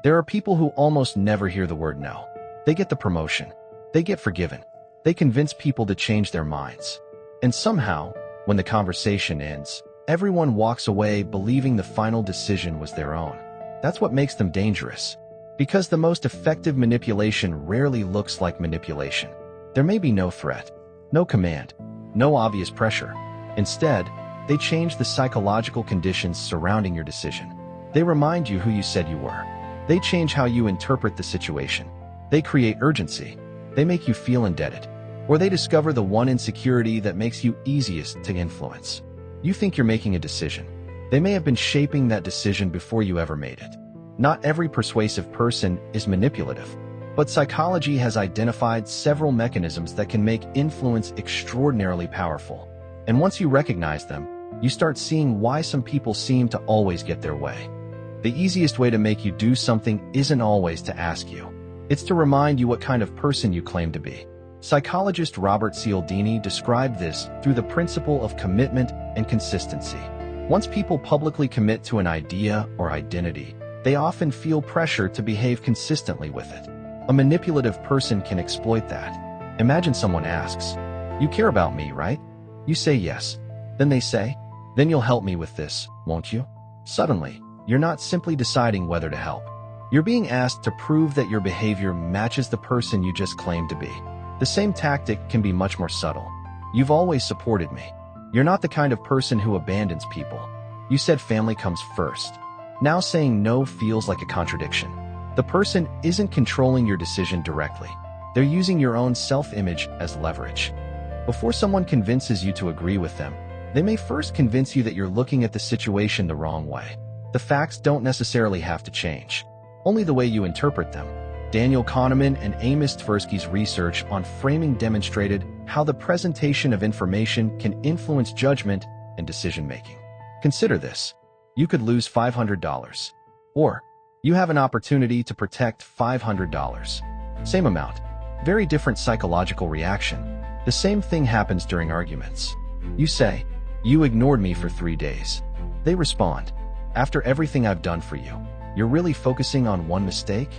There are people who almost never hear the word no. They get the promotion. They get forgiven. They convince people to change their minds. And somehow, when the conversation ends, everyone walks away believing the final decision was their own. That's what makes them dangerous. Because the most effective manipulation rarely looks like manipulation. There may be no threat, no command, no obvious pressure. Instead, they change the psychological conditions surrounding your decision. They remind you who you said you were. They change how you interpret the situation. They create urgency. They make you feel indebted. Or they discover the one insecurity that makes you easiest to influence. You think you're making a decision. They may have been shaping that decision before you ever made it. Not every persuasive person is manipulative, but psychology has identified several mechanisms that can make influence extraordinarily powerful. And once you recognize them, you start seeing why some people seem to always get their way. The easiest way to make you do something isn't always to ask you. It's to remind you what kind of person you claim to be. Psychologist Robert Cialdini described this through the principle of commitment and consistency. Once people publicly commit to an idea or identity, they often feel pressure to behave consistently with it. A manipulative person can exploit that. Imagine someone asks, "You care about me, right?" You say yes. Then they say, "Then you'll help me with this, won't you?" Suddenly, you're not simply deciding whether to help. You're being asked to prove that your behavior matches the person you just claimed to be. The same tactic can be much more subtle. "You've always supported me. You're not the kind of person who abandons people. You said family comes first." Now saying no feels like a contradiction. The person isn't controlling your decision directly. They're using your own self-image as leverage. Before someone convinces you to agree with them, they may first convince you that you're looking at the situation the wrong way. The facts don't necessarily have to change, only the way you interpret them. Daniel Kahneman and Amos Tversky's research on framing demonstrated how the presentation of information can influence judgment and decision-making. Consider this. You could lose $500. Or, you have an opportunity to protect $500. Same amount. Very different psychological reaction. The same thing happens during arguments. You say, "You ignored me for 3 days." They respond, "After everything I've done for you, you're really focusing on one mistake?"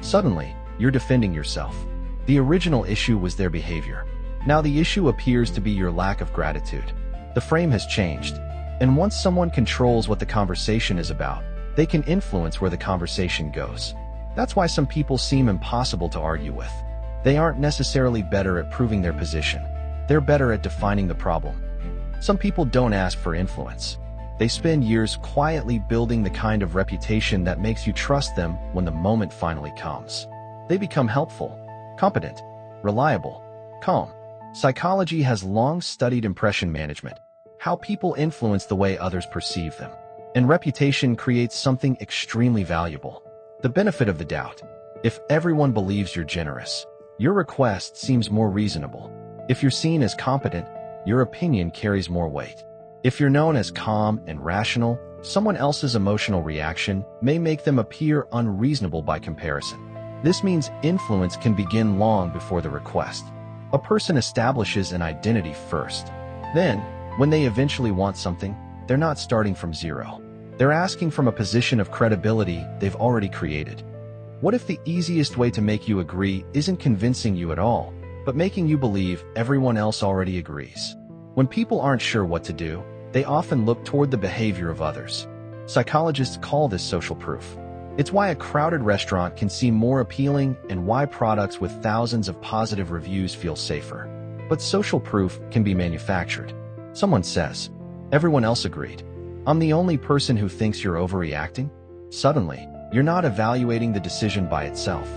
Suddenly, you're defending yourself. The original issue was their behavior. Now the issue appears to be your lack of gratitude. The frame has changed. And once someone controls what the conversation is about, they can influence where the conversation goes. That's why some people seem impossible to argue with. They aren't necessarily better at proving their position. They're better at defining the problem. Some people don't ask for influence. They spend years quietly building the kind of reputation that makes you trust them when the moment finally comes. They become helpful, competent, reliable, calm. Psychology has long studied impression management, how people influence the way others perceive them. And reputation creates something extremely valuable: the benefit of the doubt. If everyone believes you're generous, your request seems more reasonable. If you're seen as competent, your opinion carries more weight. If you're known as calm and rational, someone else's emotional reaction may make them appear unreasonable by comparison. This means influence can begin long before the request. A person establishes an identity first. Then, when they eventually want something, they're not starting from zero. They're asking from a position of credibility they've already created. What if the easiest way to make you agree isn't convincing you at all, but making you believe everyone else already agrees? When people aren't sure what to do, they often look toward the behavior of others. Psychologists call this social proof. It's why a crowded restaurant can seem more appealing and why products with thousands of positive reviews feel safer. But social proof can be manufactured. Someone says, "Everyone else agreed. I'm the only person who thinks you're overreacting." Suddenly, you're not evaluating the decision by itself.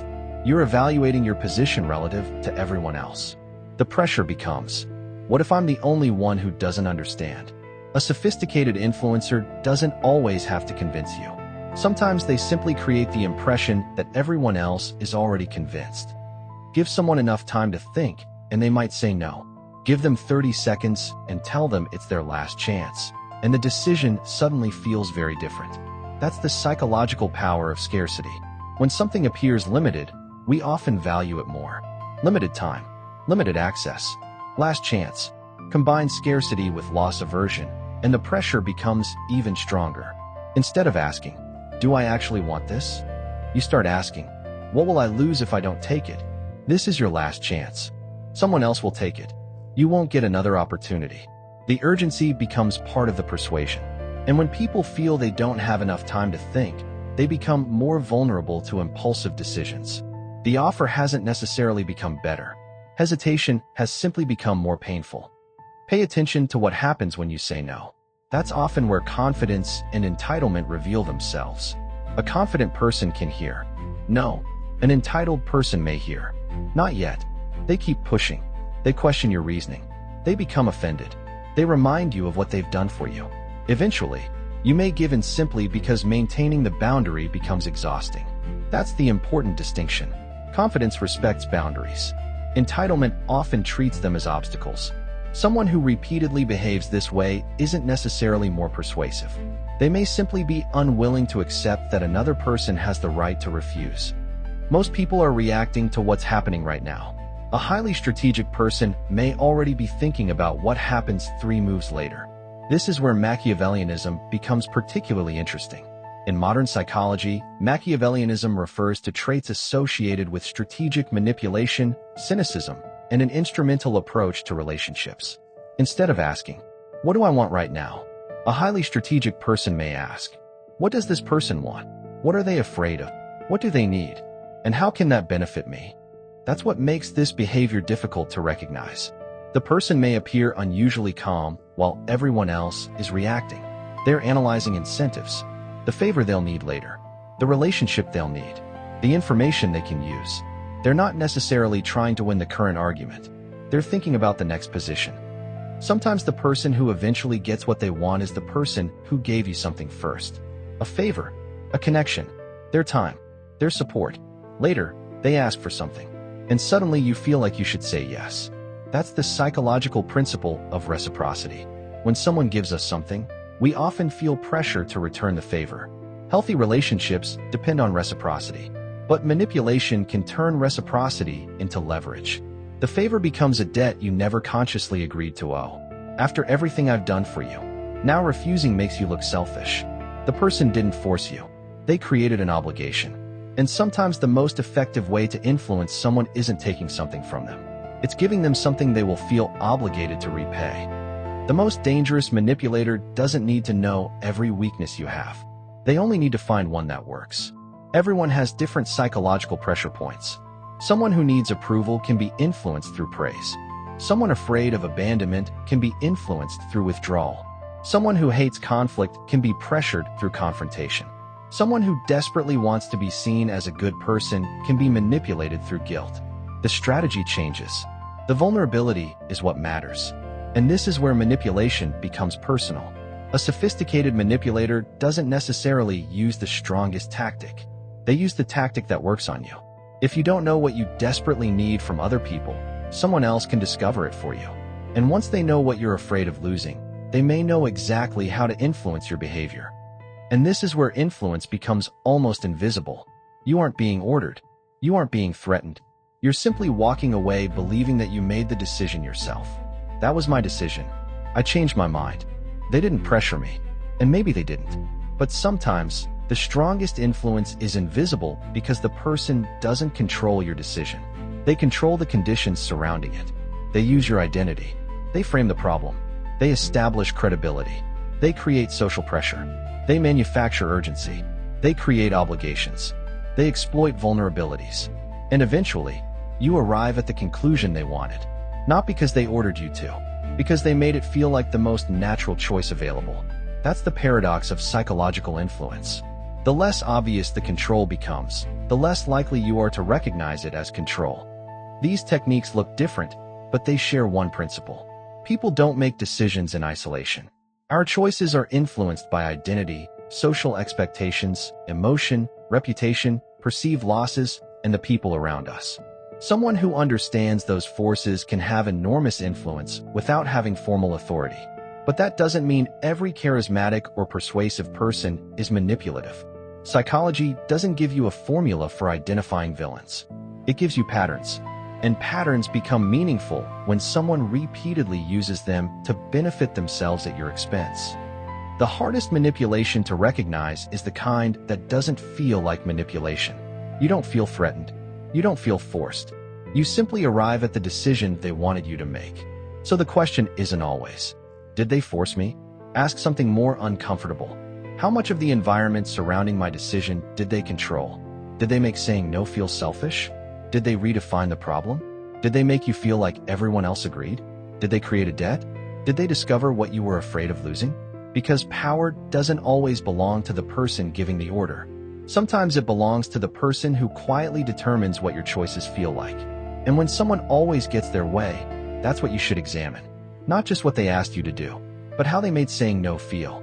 You're evaluating your position relative to everyone else. The pressure becomes, what if I'm the only one who doesn't understand? A sophisticated influencer doesn't always have to convince you. Sometimes they simply create the impression that everyone else is already convinced. Give someone enough time to think, and they might say no. Give them 30 seconds and tell them it's their last chance, and the decision suddenly feels very different. That's the psychological power of scarcity. When something appears limited, we often value it more. Limited time, limited access, last chance. Combine scarcity with loss aversion, and the pressure becomes even stronger. Instead of asking, "Do I actually want this?" You start asking, what will I lose if I don't take it? This is your last chance. Someone else will take it. You won't get another opportunity. The urgency becomes part of the persuasion. And when people feel they don't have enough time to think, they become more vulnerable to impulsive decisions. The offer hasn't necessarily become better. Hesitation has simply become more painful. Pay attention to what happens when you say no. That's often where confidence and entitlement reveal themselves. A confident person can hear, no. An entitled person may hear, not yet. They keep pushing. They question your reasoning. They become offended. They remind you of what they've done for you. Eventually, you may give in simply because maintaining the boundary becomes exhausting. That's the important distinction. Confidence respects boundaries. Entitlement often treats them as obstacles. Someone who repeatedly behaves this way isn't necessarily more persuasive. They may simply be unwilling to accept that another person has the right to refuse. Most people are reacting to what's happening right now. A highly strategic person may already be thinking about what happens 3 moves later. This is where Machiavellianism becomes particularly interesting. In modern psychology, Machiavellianism refers to traits associated with strategic manipulation, cynicism, and an instrumental approach to relationships. Instead of asking, what do I want right now? A highly strategic person may ask, what does this person want? What are they afraid of? What do they need? And how can that benefit me? That's what makes this behavior difficult to recognize. The person may appear unusually calm while everyone else is reacting. They're analyzing incentives, the favor they'll need later, the relationship they'll need, the information they can use. They're not necessarily trying to win the current argument. They're thinking about the next position. Sometimes the person who eventually gets what they want is the person who gave you something first. A favor, a connection, their time, their support. Later, they ask for something, and suddenly you feel like you should say yes. That's the psychological principle of reciprocity. When someone gives us something, we often feel pressure to return the favor. Healthy relationships depend on reciprocity. But manipulation can turn reciprocity into leverage. The favor becomes a debt you never consciously agreed to owe. After everything I've done for you, now refusing makes you look selfish. The person didn't force you. They created an obligation. And sometimes the most effective way to influence someone isn't taking something from them. It's giving them something they will feel obligated to repay. The most dangerous manipulator doesn't need to know every weakness you have. They only need to find one that works. Everyone has different psychological pressure points. Someone who needs approval can be influenced through praise. Someone afraid of abandonment can be influenced through withdrawal. Someone who hates conflict can be pressured through confrontation. Someone who desperately wants to be seen as a good person can be manipulated through guilt. The strategy changes. The vulnerability is what matters. And this is where manipulation becomes personal. A sophisticated manipulator doesn't necessarily use the strongest tactic. They use the tactic that works on you. If you don't know what you desperately need from other people, someone else can discover it for you. And once they know what you're afraid of losing, they may know exactly how to influence your behavior. And this is where influence becomes almost invisible. You aren't being ordered. You aren't being threatened. You're simply walking away believing that you made the decision yourself. That was my decision. I changed my mind. They didn't pressure me. And maybe they didn't. But sometimes, the strongest influence is invisible because the person doesn't control your decision. They control the conditions surrounding it. They use your identity. They frame the problem. They establish credibility. They create social pressure. They manufacture urgency. They create obligations. They exploit vulnerabilities. And eventually, you arrive at the conclusion they wanted. Not because they ordered you to, because they made it feel like the most natural choice available. That's the paradox of psychological influence. The less obvious the control becomes, the less likely you are to recognize it as control. These techniques look different, but they share one principle. People don't make decisions in isolation. Our choices are influenced by identity, social expectations, emotion, reputation, perceived losses, and the people around us. Someone who understands those forces can have enormous influence without having formal authority. But that doesn't mean every charismatic or persuasive person is manipulative. Psychology doesn't give you a formula for identifying villains. It gives you patterns. And patterns become meaningful when someone repeatedly uses them to benefit themselves at your expense. The hardest manipulation to recognize is the kind that doesn't feel like manipulation. You don't feel threatened. You don't feel forced. You simply arrive at the decision they wanted you to make. So the question isn't always, did they force me? Ask something more uncomfortable. How much of the environment surrounding my decision did they control? Did they make saying no feel selfish? Did they redefine the problem? Did they make you feel like everyone else agreed? Did they create a debt? Did they discover what you were afraid of losing? Because power doesn't always belong to the person giving the order. Sometimes it belongs to the person who quietly determines what your choices feel like. And when someone always gets their way, that's what you should examine. Not just what they asked you to do, but how they made saying no feel.